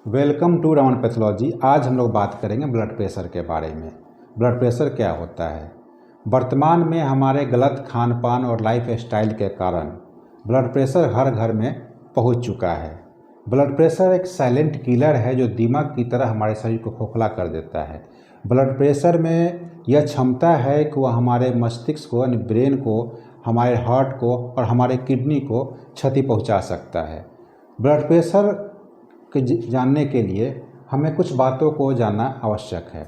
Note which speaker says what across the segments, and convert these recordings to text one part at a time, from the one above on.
Speaker 1: Welcome to Raman pathology. आज हम लोग बात करेंगे ब्लड प्रेशर के बारे में। ब्लड प्रेशर क्या होता है? वर्तमान में हमारे गलत खान पान और लाइफ स्टाइल के कारण ब्लड प्रेशर हर घर में पहुंच चुका है। ब्लड प्रेशर एक साइलेंट किलर है जो दिमाग की तरह हमारे शरीर को खोखला कर देता है। ब्लड प्रेशर में यह क्षमता है कि वह हमारे मस्तिष्क को यानी ब्रेन को, हमारे हार्ट को और हमारे किडनी को क्षति पहुंचा सकता है। ब्लड प्रेशर जानने के लिए हमें कुछ बातों को जानना आवश्यक है।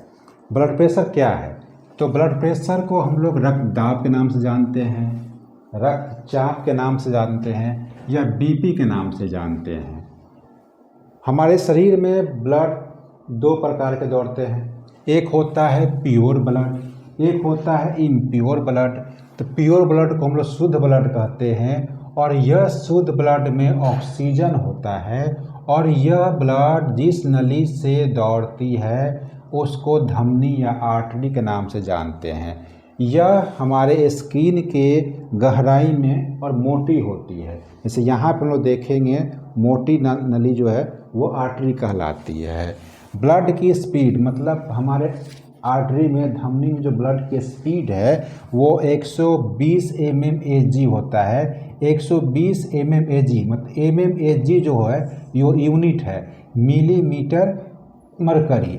Speaker 1: ब्लड प्रेशर क्या है? तो ब्लड प्रेशर को हम लोग रक्तदाब के नाम से जानते हैं, रक्तचाप के नाम से जानते हैं या बीपी के नाम से जानते हैं। हमारे शरीर में ब्लड दो प्रकार के दौड़ते हैं, एक होता है प्योर ब्लड, एक होता है इम्प्योर ब्लड। तो प्योर ब्लड को हम लोग शुद्ध ब्लड कहते हैं और यह शुद्ध ब्लड में ऑक्सीजन होता है और यह ब्लड जिस नली से दौड़ती है उसको धमनी या आर्टरी के नाम से जानते हैं। यह हमारे स्किन के गहराई में और मोटी होती है। जैसे यहाँ पर हम लोग देखेंगे मोटी नली जो है वो आर्टरी कहलाती है। ब्लड की स्पीड मतलब हमारे आर्टरी में, धमनी में जो ब्लड की स्पीड है वो 120 mmHg होता है। 120 mmHg मतलब mmHg जो है यो यूनिट है, मिलीमीटर मरकरी।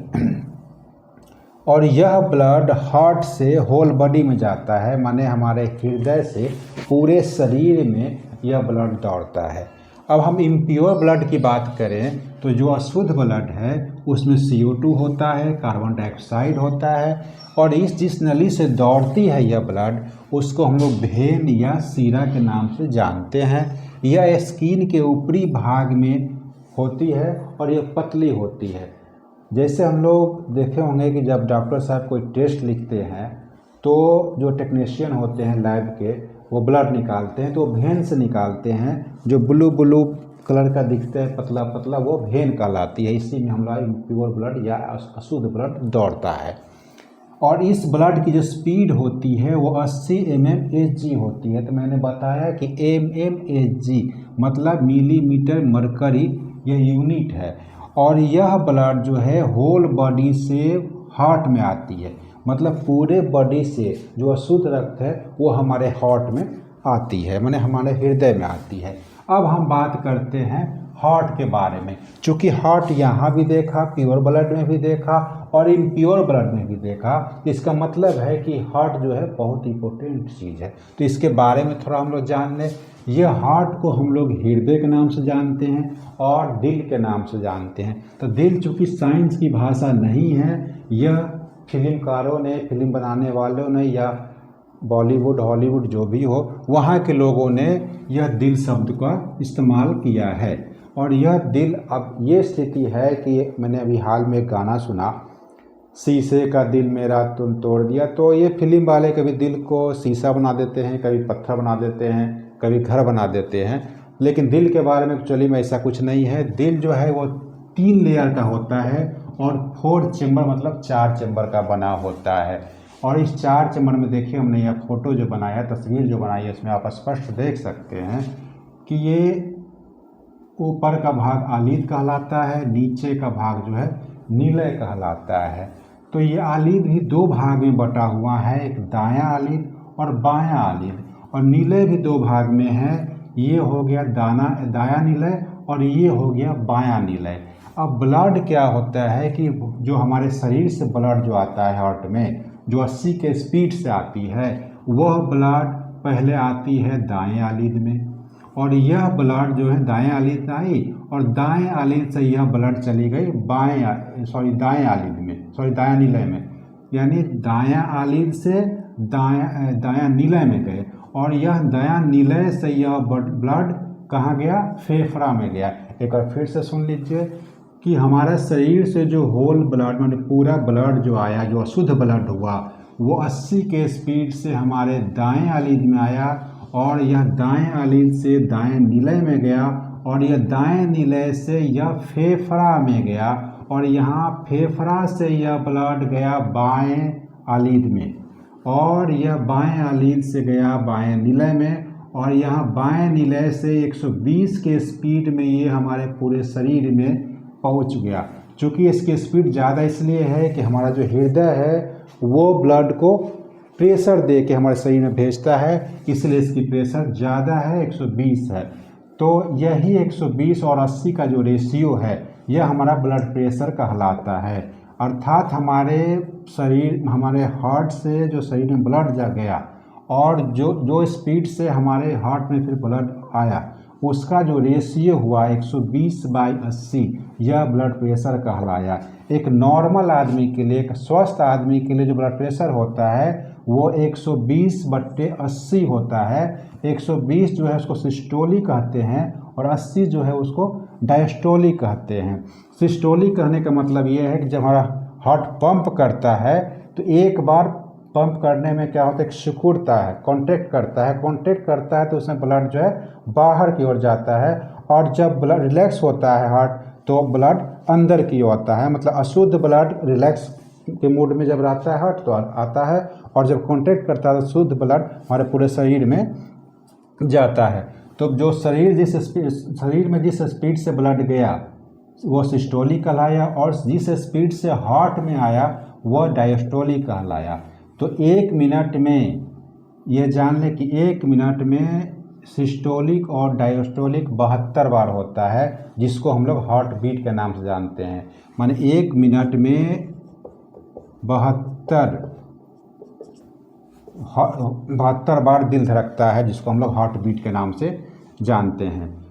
Speaker 1: और यह ब्लड हार्ट से होल बॉडी में जाता है, माने हमारे हृदय से पूरे शरीर में यह ब्लड दौड़ता है। अब हम इम्प्योर ब्लड की बात करें तो जो अशुद्ध ब्लड है उसमें CO2 होता है, कार्बन डाइऑक्साइड होता है और जिस नली से दौड़ती है यह ब्लड उसको हम लोग वेन या सीरा के नाम से जानते हैं। यह स्किन के ऊपरी भाग में होती है और यह पतली होती है। जैसे हम लोग देखे होंगे कि जब डॉक्टर साहब कोई टेस्ट लिखते हैं तो जो टेक्नीशियन होते हैं लैब के वो ब्लड निकालते हैं तो वेन से निकालते हैं, जो ब्लू ब्लू कलर का दिखता है पतला पतला वो वेन कहलाती है। इसी में हमारा इम्प्योर ब्लड या अशुद्ध ब्लड दौड़ता है। और इस ब्लड की जो स्पीड होती है वो 80 mmHg होती है। तो मैंने बताया कि mmHg मतलब मिलीमीटर मरकरी यह यूनिट है और यह ब्लड जो है होल बॉडी से हार्ट में आती है, मतलब पूरे बॉडी से जो अशुद्ध रक्त है वो हमारे हार्ट में आती है, माने हमारे हृदय में आती है। अब हम बात करते हैं हार्ट के बारे में। चूँकि हार्ट यहाँ भी देखा, प्योर ब्लड में भी देखा और इम्प्योर ब्लड में भी देखा, इसका मतलब है कि हार्ट जो है बहुत इंपॉर्टेंट चीज़ है। तो इसके बारे में थोड़ा हम लोग जान लें। यह हार्ट को हम लोग हृदय के नाम से जानते हैं और दिल के नाम से जानते हैं। तो दिल चूँकि साइंस की भाषा नहीं है, यह फिल्मकारों ने, फिल्म बनाने वालों ने या बॉलीवुड हॉलीवुड जो भी हो वहाँ के लोगों ने यह दिल शब्द का इस्तेमाल किया है। और यह दिल, अब ये स्थिति है कि मैंने अभी हाल में एक गाना सुना, शीशे का दिल मेरा तुम तोड़ दिया। तो ये फिल्म वाले कभी दिल को शीशा बना देते हैं, कभी पत्थर बना देते हैं, कभी घर बना देते हैं, लेकिन दिल के बारे में एक्चुअली में ऐसा कुछ नहीं है। दिल जो है वो 3 लेयर का होता है और 4 चेम्बर मतलब 4 चेम्बर का बना होता है। और इस 4 चेम्बर में देखिए हमने यह फोटो जो बनाया, तस्वीर जो बनाई है, इसमें आप स्पष्ट देख सकते हैं कि ये ऊपर का भाग आलिद कहलाता है, नीचे का भाग जो है निलय कहलाता है। तो ये आलिद भी 2 भाग में बटा हुआ है, एक दायां आलिद और बायां आलिद, और निलय भी 2 भाग में है। ये हो गया दायां निलय और ये हो गया बायां निलय। अब ब्लड क्या होता है कि जो हमारे शरीर से ब्लड जो आता है हार्ट में, जो 80 के स्पीड से आती है, वह ब्लड पहले आती है दाएं आलिद में और यह ब्लड जो है दाएं आलिद आई और दाएं आलिद से यह ब्लड चली गई दायां निलय में, यानी दायां आलिद से दायां निलय में गए और यह दायां निलय से यह ब्लड कहाँ गया? फेफड़ा में गया। एक बार फिर से सुन लीजिए कि हमारा शरीर से जो होल ब्लड मतलब पूरा ब्लड जो आया, जो अशुद्ध ब्लड हुआ, वो 80 के स्पीड से हमारे दाएं आलिद में आया और यह दाएं आलिद से दाएं निलय में गया और यह दाएं निलय से यह फेफड़ा में गया और यहाँ फेफड़ा से यह ब्लड गया बाएं आलिद में और यह बाएं आलिद से गया बाएं निलय में और यहाँ बाएं निलय से 120 के स्पीड में ये हमारे पूरे शरीर में पहुंच गया। चूँकि इसकी स्पीड ज़्यादा इसलिए है कि हमारा जो हृदय है वो ब्लड को प्रेशर दे के हमारे शरीर में भेजता है, इसलिए इसकी प्रेशर ज़्यादा है, 120 है। तो यही 120 और 80 का जो रेशियो है यह हमारा ब्लड प्रेशर कहलाता है। अर्थात हमारे हार्ट से जो शरीर में ब्लड जा गया और जो स्पीड से हमारे हार्ट में फिर ब्लड आया उसका जो रेशियो हुआ 120/80, यह ब्लड प्रेशर कहलाया। एक नॉर्मल आदमी के लिए, एक स्वस्थ आदमी के लिए जो ब्लड प्रेशर होता है वो 120/80 होता है। 120 जो है उसको सिस्टोली कहते हैं और 80 जो है उसको डायस्टोली कहते हैं। सिस्टोली कहने का मतलब ये है कि जब हमारा हार्ट पंप करता है तो एक बार पंप करने में क्या होता है, सिकुड़ता है, कॉन्ट्रैक्ट करता है तो उसमें ब्लड जो है बाहर की ओर जाता है, और जब ब्लड रिलैक्स होता है हार्ट तो ब्लड अंदर की ओर आता है। मतलब अशुद्ध ब्लड रिलैक्स के मूड में जब रहता है हार्ट तो आता है, और जब कॉन्ट्रैक्ट करता है तो शुद्ध ब्लड हमारे पूरे शरीर में जाता है। तो जो शरीर में जिस स्पीड से ब्लड गया वो सिस्टोली कहलाया, और जिस स्पीड से हार्ट में आया वह डायस्टोली कहलाया। तो 1 मिनट में ये जान लें कि 1 मिनट में सिस्टोलिक और डायस्टोलिक 72 बार होता है, जिसको हम लोग हार्ट बीट के नाम से जानते हैं। माने 1 मिनट में 72 बार दिल धड़कता है, जिसको हम लोग हार्ट बीट के नाम से जानते हैं।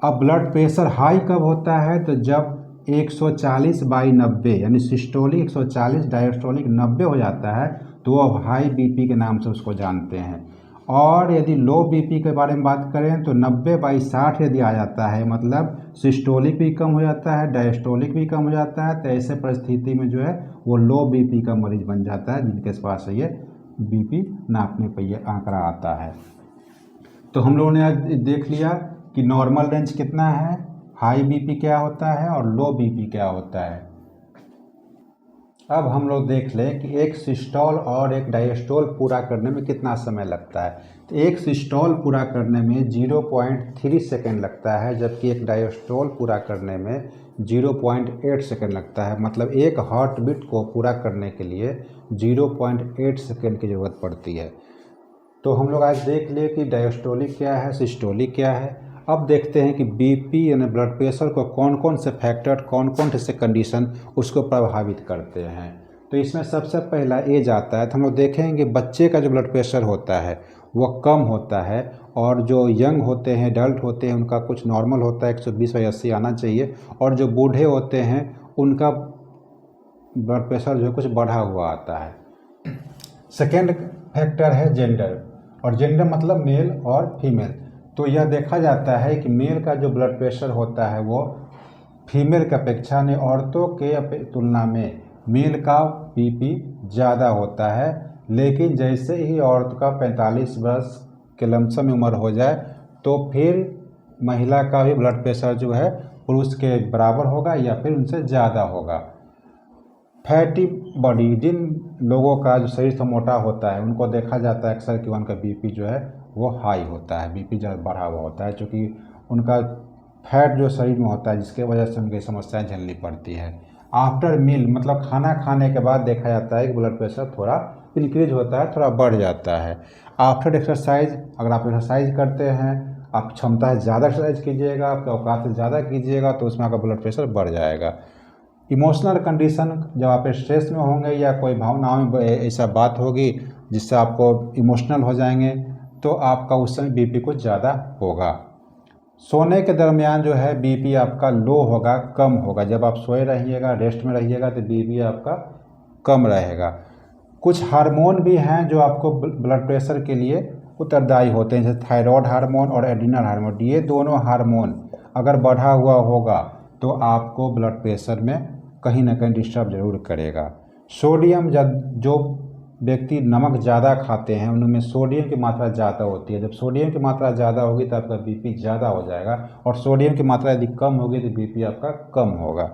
Speaker 1: अब ब्लड प्रेशर हाई कब होता है, तो जब 140/90 यानी सिस्टोलिक 140, डायस्टोलिक 90 हो जाता है तो वो हाई बीपी के नाम से उसको जानते हैं। और यदि लो बीपी के बारे में बात करें तो 90/60 यदि आ जाता है, मतलब सिस्टोलिक भी कम हो जाता है, डायस्टोलिक भी कम हो जाता है, तो ऐसे परिस्थिति में जो है वो लो बीपी का मरीज बन जाता है, जिनके पास ये बीपी नापने पर ये आंकड़ा आता है। तो हम लोगों ने आज देख लिया कि नॉर्मल रेंज कितना है, हाई बीपी क्या होता है और लो बीपी क्या होता है। अब हम लोग देख लें कि एक सिस्टोल और एक डायस्टोल पूरा करने में कितना समय लगता है। तो एक सिस्टोल पूरा करने में 0.3 सेकेंड लगता है, जबकि एक डायस्टोल पूरा करने में 0.8 सेकेंड लगता है। मतलब एक हार्ट बीट को पूरा करने के लिए 0.8 सेकेंड की ज़रूरत पड़ती है। तो हम लोग आज देख लिए कि डायस्टोलिक क्या है, सिस्टोलिक क्या है। अब देखते हैं कि बीपी यानी ब्लड प्रेशर को कौन कौन से फैक्टर, कौन कौन से कंडीशन उसको प्रभावित करते हैं। तो इसमें सबसे पहला एज आता है। तो हम लोग देखेंगे बच्चे का जो ब्लड प्रेशर होता है वो कम होता है, और जो यंग होते हैं, एडल्ट होते हैं, उनका कुछ नॉर्मल होता है, 120/80 आना चाहिए, और जो बूढ़े होते हैं उनका ब्लड प्रेशर जो है कुछ बढ़ा हुआ आता है। सेकेंड फैक्टर है जेंडर, और जेंडर मतलब मेल और फीमेल। तो यह देखा जाता है कि मेल का जो ब्लड प्रेशर होता है वो फीमेल की अपेक्षा में, औरतों के तुलना में मेल का बीपी ज़्यादा होता है। लेकिन जैसे ही औरत का 45 वर्ष के लमसम उम्र हो जाए तो फिर महिला का भी ब्लड प्रेशर जो है पुरुष के बराबर होगा या फिर उनसे ज़्यादा होगा। फैटी बॉडी, जिन लोगों का जो शरीर से मोटा होता है उनको देखा जाता है अक्सर कि उनका बीपी जो है वो हाई होता है, बीपी ज़्यादा बढ़ा हुआ होता है, क्योंकि उनका फैट जो शरीर में होता है जिसके वजह से उनकी समस्याएं झेलनी पड़ती है। आफ्टर मील मतलब खाना खाने के बाद देखा जाता है कि ब्लड प्रेशर थोड़ा इंक्रीज होता है, थोड़ा बढ़ जाता है। आफ्टर एक्सरसाइज, अगर आप एक्सरसाइज करते हैं, आप क्षमता से ज़्यादा एक्सरसाइज कीजिएगा, आपके औकात से ज़्यादा कीजिएगा तो उसमें आपका ब्लड प्रेशर बढ़ जाएगा। इमोशनल कंडीशन, जब आप स्ट्रेस में होंगे या कोई भावनाओं में ऐसा बात होगी जिससे आपको इमोशनल हो जाएंगे तो आपका उस समय बीपी कुछ ज़्यादा होगा। सोने के दरमियान जो है बीपी आपका लो होगा, कम होगा। जब आप सोए रहिएगा, रेस्ट में रहिएगा तो बीपी आपका कम रहेगा। कुछ हार्मोन भी हैं जो आपको ब्लड प्रेशर के लिए उत्तरदायी होते हैं, जैसे थायराइड हार्मोन और एड्रिनल हार्मोन। ये दोनों हार्मोन अगर बढ़ा हुआ होगा तो आपको ब्लड प्रेशर में कहीं ना कहीं डिस्टर्ब जरूर करेगा। सोडियम, जो व्यक्ति नमक ज़्यादा खाते हैं उनमें सोडियम की मात्रा ज़्यादा होती है। जब सोडियम की मात्रा ज़्यादा होगी तो आपका बीपी ज़्यादा हो जाएगा, और सोडियम की मात्रा यदि कम होगी तो बीपी आपका कम होगा।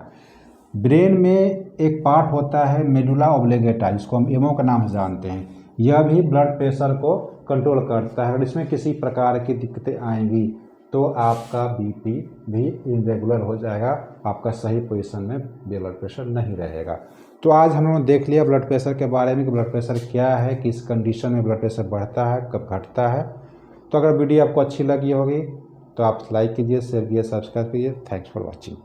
Speaker 1: ब्रेन में एक पार्ट होता है मेडुला ऑब्लिगेटा, जिसको हम एमओ के नाम से जानते हैं। यह भी ब्लड प्रेशर को कंट्रोल करता है, और इसमें किसी प्रकार की दिक्कतें आएंगी तो आपका बीपी भी इरेगुलर हो जाएगा आपका सही पोजीशन में ब्लड प्रेशर नहीं रहेगा। तो आज हम लोगों ने देख लिया ब्लड प्रेशर के बारे में कि ब्लड प्रेशर क्या है, किस कंडीशन में ब्लड प्रेशर बढ़ता है, कब घटता है। तो अगर वीडियो आपको अच्छी लगी होगी तो आप लाइक कीजिए, शेयर कीजिए, सब्सक्राइब कीजिए। Thanks for watching.